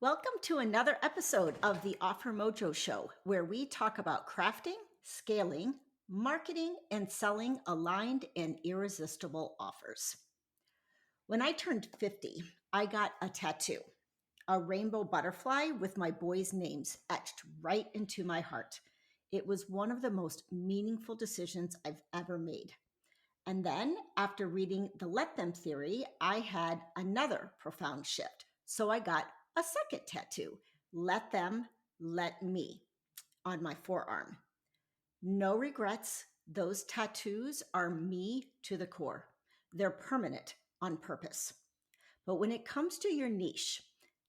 Welcome to another episode of the Offer Mojo Show, where we talk about crafting, scaling, marketing, and selling aligned and irresistible offers. When I turned 50, I got a tattoo, a rainbow butterfly with my boys' names etched right into my heart. It was one of the most meaningful decisions I've ever made. And then, after reading the Let Them theory, I had another profound shift. So I got a second tattoo, Let Them, Let Me, on my forearm. No regrets. Those tattoos are me to the core. They're permanent on purpose. But when it comes to your niche,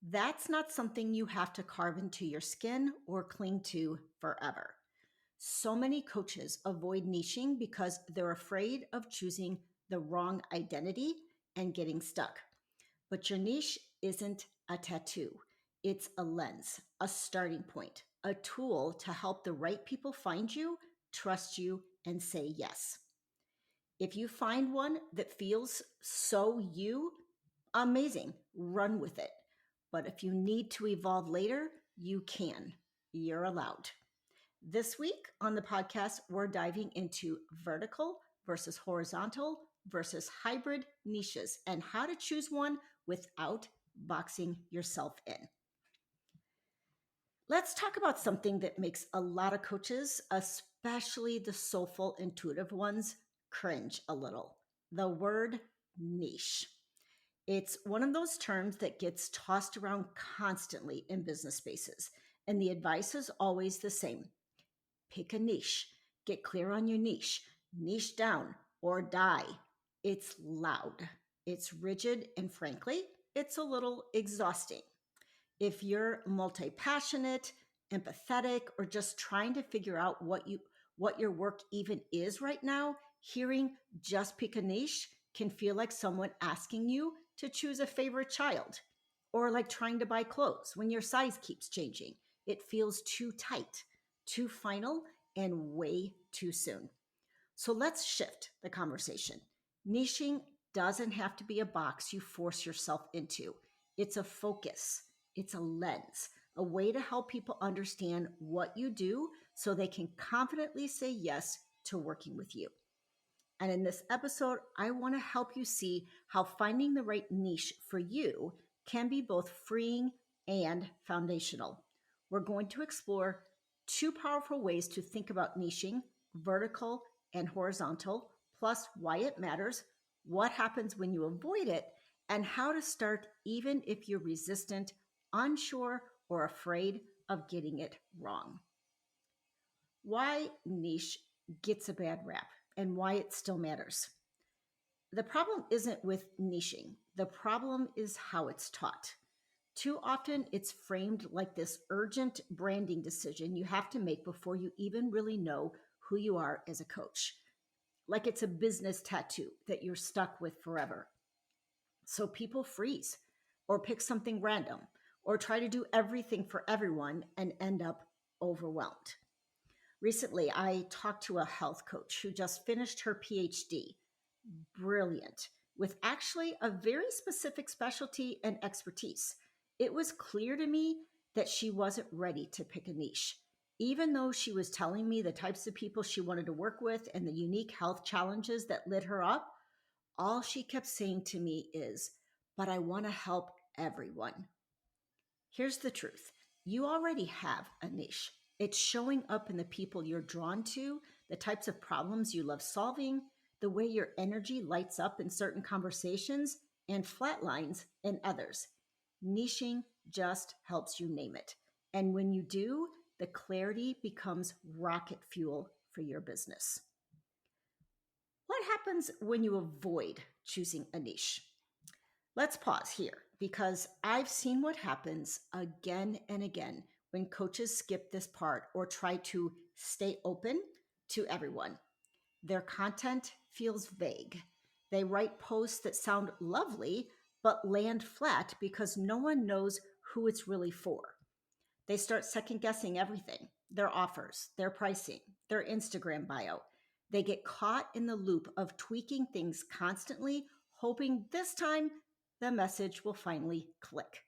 that's not something you have to carve into your skin or cling to forever. So many coaches avoid niching because they're afraid of choosing the wrong identity and getting stuck. But your niche isn't a tattoo, it's a lens, a starting point, a tool to help the right people find you, trust you, and say yes. If you find one that feels so you, amazing, run with it. But if you need to evolve later, you can. You're allowed. This week on the podcast, we're diving into vertical versus horizontal versus hybrid niches and how to choose one without boxing yourself in. Let's talk about something that makes a lot of coaches, especially the soulful, intuitive ones, cringe a little. The word niche. It's one of those terms that gets tossed around constantly in business spaces, and the advice is always the same. Pick a niche. Get clear on your niche down or die. It's loud, it's rigid, and frankly, it's a little exhausting. If you're multi-passionate, empathetic, or just trying to figure out what your work even is right now, hearing just pick a niche can feel like someone asking you to choose a favorite child, or like trying to buy clothes when your size keeps changing. It feels too tight, too final, and way too soon. So let's shift the conversation. Niching doesn't have to be a box you force yourself into. It's a focus, it's a lens, a way to help people understand what you do so they can confidently say yes to working with you. And in this episode, I want to help you see how finding the right niche for you can be both freeing and foundational. We're going to explore two powerful ways to think about niching, vertical and horizontal, plus why it matters, what happens when you avoid it, and how to start even if you're resistant, unsure, or afraid of getting it wrong. Why niche gets a bad rap and why it still matters. The problem isn't with niching. The problem is how it's taught. Too often, it's framed like this urgent branding decision you have to make before you even really know who you are as a coach. Like it's a business tattoo that you're stuck with forever. So people freeze or pick something random or try to do everything for everyone and end up overwhelmed. Recently, I talked to a health coach who just finished her PhD. Brilliant, with actually a very specific specialty and expertise. It was clear to me that she wasn't ready to pick a niche. Even though she was telling me the types of people she wanted to work with and the unique health challenges that lit her up, all she kept saying to me is, but I want to help everyone. Here's the truth. You already have a niche. It's showing up in the people you're drawn to, the types of problems you love solving, the way your energy lights up in certain conversations and flatlines in others. Niching just helps you name it. And when you do, the clarity becomes rocket fuel for your business. What happens when you avoid choosing a niche? Let's pause here because I've seen what happens again and again when coaches skip this part or try to stay open to everyone. Their content feels vague. They write posts that sound lovely but land flat because no one knows who it's really for. They start second guessing everything, their offers, their pricing, their Instagram bio. They get caught in the loop of tweaking things constantly, hoping this time the message will finally click.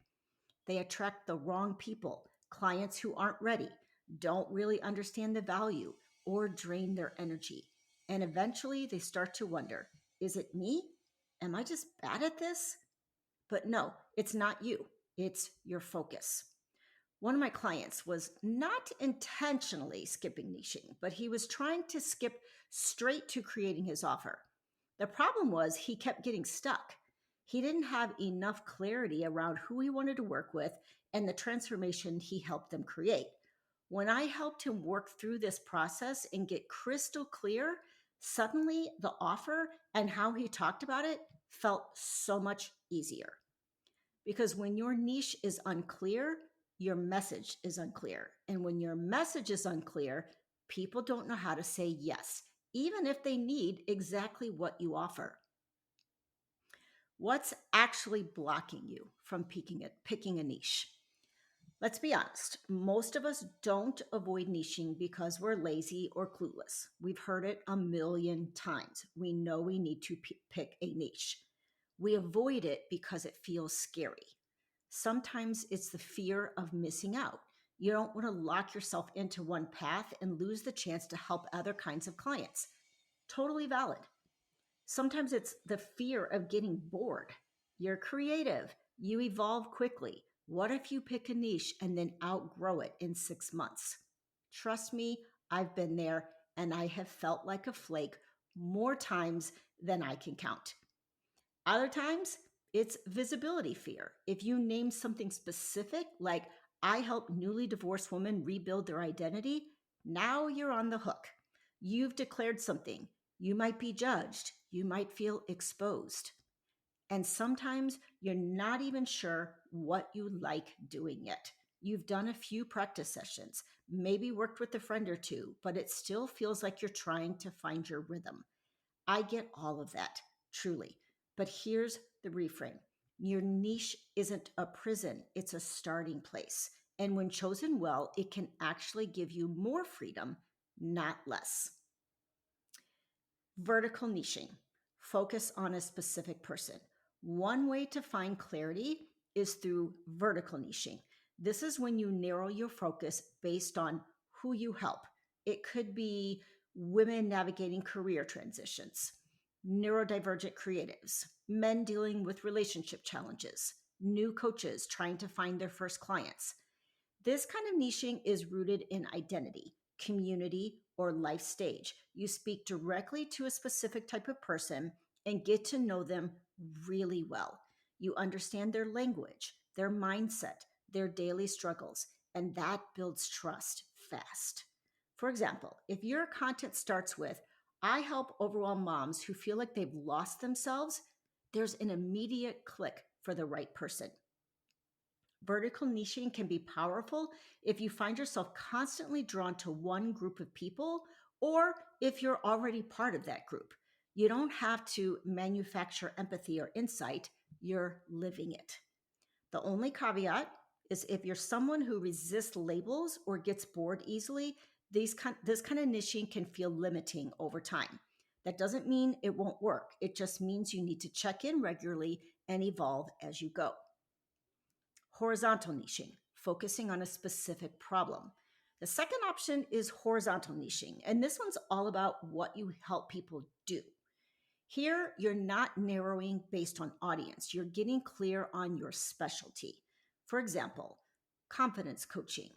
They attract the wrong people, clients who aren't ready, don't really understand the value, or drain their energy. And eventually they start to wonder, is it me? Am I just bad at this? But no, it's not you. It's your focus. One of my clients was not intentionally skipping niching, but he was trying to skip straight to creating his offer. The problem was he kept getting stuck. He didn't have enough clarity around who he wanted to work with and the transformation he helped them create. When I helped him work through this process and get crystal clear, suddenly the offer and how he talked about it felt so much easier. Because when your niche is unclear, your message is unclear. And when your message is unclear, people don't know how to say yes, even if they need exactly what you offer. What's actually blocking you from picking a niche? Let's be honest. Most of us don't avoid niching because we're lazy or clueless. We've heard it a million times. We know we need to pick a niche. We avoid it because it feels scary. Sometimes it's the fear of missing out. You don't want to lock yourself into one path and lose the chance to help other kinds of clients. Totally valid. Sometimes it's the fear of getting bored. You're creative, you evolve quickly. What if you pick a niche and then outgrow it in 6 months? Trust me, I've been there and I have felt like a flake more times than I can count. Other times, it's visibility fear. If you name something specific, like I help newly divorced women rebuild their identity, now you're on the hook. You've declared something. You might be judged. You might feel exposed. And sometimes you're not even sure what you like doing yet. You've done a few practice sessions, maybe worked with a friend or two, but it still feels like you're trying to find your rhythm. I get all of that, truly. But here's the reframe: your niche isn't a prison, it's a starting place. And when chosen well, it can actually give you more freedom, not less. Vertical niching. Focus on a specific person. One way to find clarity is through vertical niching. This is when you narrow your focus based on who you help. It could be women navigating career transitions, neurodivergent creatives, men dealing with relationship challenges, new coaches trying to find their first clients. This kind of niching is rooted in identity, community, or life stage. You speak directly to a specific type of person and get to know them really well. You understand their language, their mindset, their daily struggles, and that builds trust fast. For example, if your content starts with, I help overwhelmed moms who feel like they've lost themselves, there's an immediate click for the right person. Vertical niching can be powerful if you find yourself constantly drawn to one group of people or if you're already part of that group. You don't have to manufacture empathy or insight, you're living it. The only caveat is if you're someone who resists labels or gets bored easily, this kind of niching can feel limiting over time. That doesn't mean it won't work. It just means you need to check in regularly and evolve as you go. Horizontal niching, focusing on a specific problem. The second option is horizontal niching, and this one's all about what you help people do. Here, you're not narrowing based on audience, you're getting clear on your specialty. For example, confidence coaching,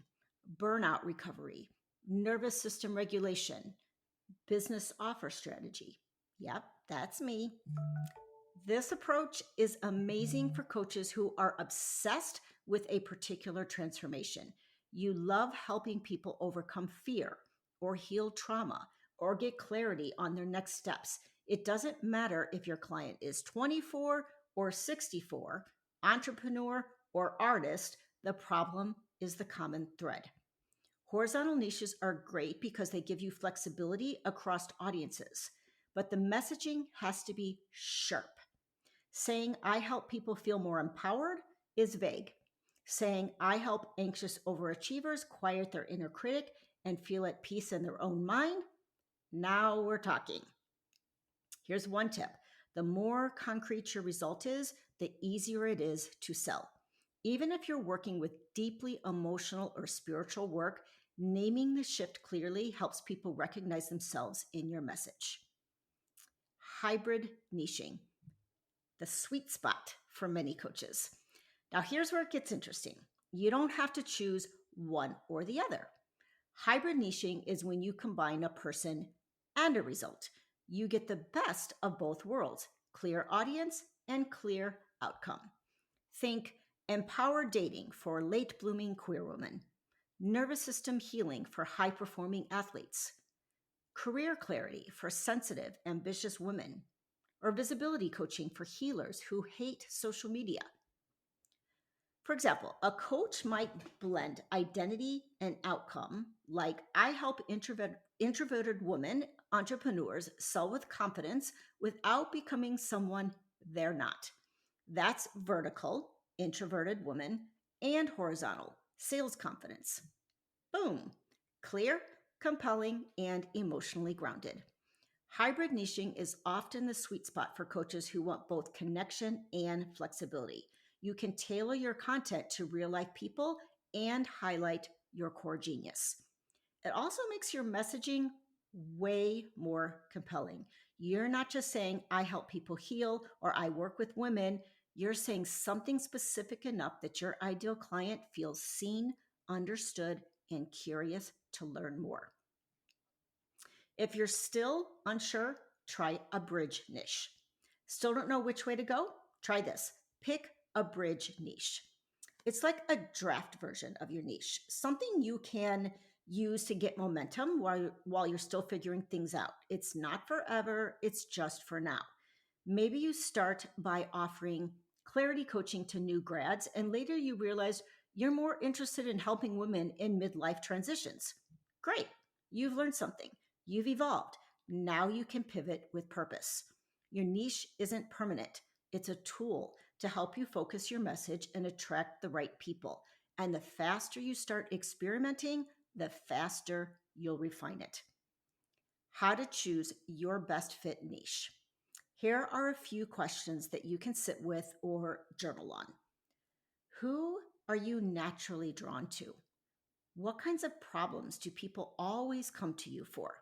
burnout recovery, nervous system regulation, business offer strategy. Yep, that's me. This approach is amazing for coaches who are obsessed with a particular transformation. You love helping people overcome fear or heal trauma or get clarity on their next steps. It doesn't matter if your client is 24 or 64, entrepreneur or artist, the problem is the common thread. Horizontal niches are great because they give you flexibility across audiences, but the messaging has to be sharp. Saying I help people feel more empowered is vague. Saying I help anxious overachievers quiet their inner critic and feel at peace in their own mind, now we're talking. Here's one tip: the more concrete your result is, the easier it is to sell. Even if you're working with deeply emotional or spiritual work, naming the shift clearly helps people recognize themselves in your message. Hybrid niching, the sweet spot for many coaches. Now, here's where it gets interesting. You don't have to choose one or the other. Hybrid niching is when you combine a person and a result. You get the best of both worlds, clear audience and clear outcome. Think empowered dating for late blooming queer women, nervous system healing for high performing athletes, career clarity for sensitive, ambitious women, or visibility coaching for healers who hate social media. For example, a coach might blend identity and outcome, like I help introverted women entrepreneurs sell with confidence without becoming someone they're not. That's vertical, introverted woman, and horizontal, sales confidence. Boom. Clear, compelling, and emotionally grounded. Hybrid niching is often the sweet spot for coaches who want both connection and flexibility. You can tailor your content to real life people and highlight your core genius. It also makes your messaging way more compelling. You're not just saying, I help people heal or I work with women. You're saying something specific enough that your ideal client feels seen, understood, and curious to learn more. If you're still unsure, try a bridge niche. Still don't know which way to go? Try this. Pick a bridge niche. It's like a draft version of your niche, something you can use to get momentum while you're still figuring things out. It's not forever, it's just for now. Maybe you start by offering clarity coaching to new grads, and later you realize you're more interested in helping women in midlife transitions. Great, you've learned something, you've evolved. Now you can pivot with purpose. Your niche isn't permanent, it's a tool to help you focus your message and attract the right people. And the faster you start experimenting, the faster you'll refine it. How to choose your best fit niche. Here are a few questions that you can sit with or journal on. Who are you naturally drawn to? What kinds of problems do people always come to you for?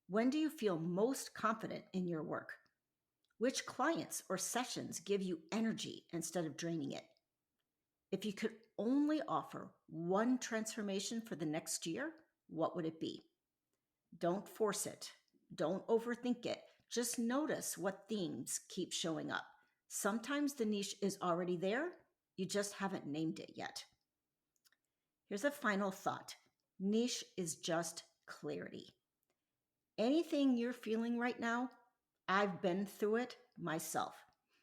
When do you feel most confident in your work? Which clients or sessions give you energy instead of draining it? If you could only offer one transformation for the next year, what would it be? Don't force it. Don't overthink it. Just notice what themes keep showing up. Sometimes the niche is already there, you just haven't named it yet. Here's a final thought. Niche is just clarity. Anything you're feeling right now, I've been through it myself.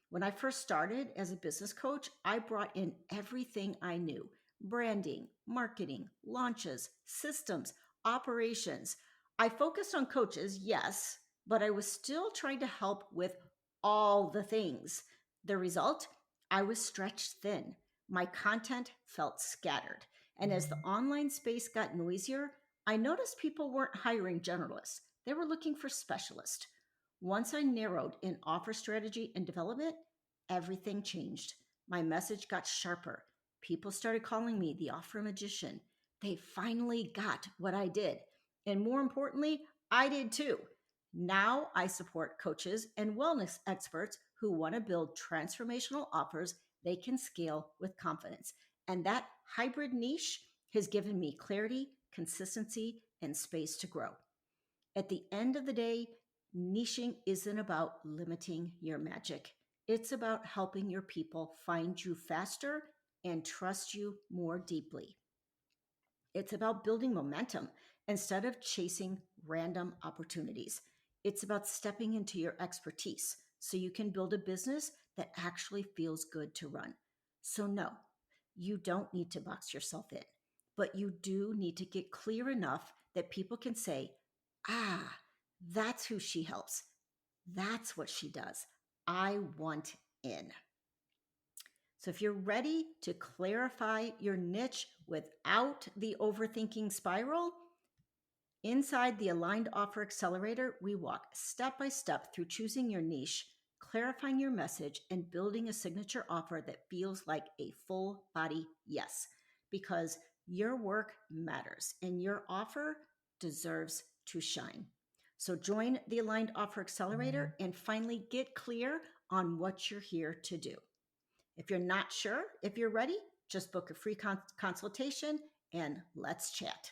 When I first started as a business coach, I brought in everything I knew: branding, marketing, launches, systems, operations. I focused on coaches, yes, but I was still trying to help with all the things. The result? I was stretched thin. My content felt scattered. And as the online space got noisier, I noticed people weren't hiring generalists. They were looking for specialists. Once I narrowed in offer strategy and development, everything changed. My message got sharper. People started calling me the offer magician. They finally got what I did. And more importantly, I did too. Now I support coaches and wellness experts who want to build transformational offers they can scale with confidence. And that hybrid niche has given me clarity, consistency, and space to grow. At the end of the day, niching isn't about limiting your magic. It's about helping your people find you faster and trust you more deeply. It's about building momentum instead of chasing random opportunities. It's about stepping into your expertise so you can build a business that actually feels good to run. So, no, you don't need to box yourself in, but you do need to get clear enough that people can say, ah, that's who she helps. That's what she does. I want in. So if you're ready to clarify your niche without the overthinking spiral, inside the Aligned Offer Accelerator, we walk step by step through choosing your niche clarifying your message, and building a signature offer that feels like a full body yes, because your work matters and your offer deserves to shine. So join the Aligned Offer Accelerator and finally get clear on what you're here to do. If you're not sure if you're ready, just book a free consultation and let's chat.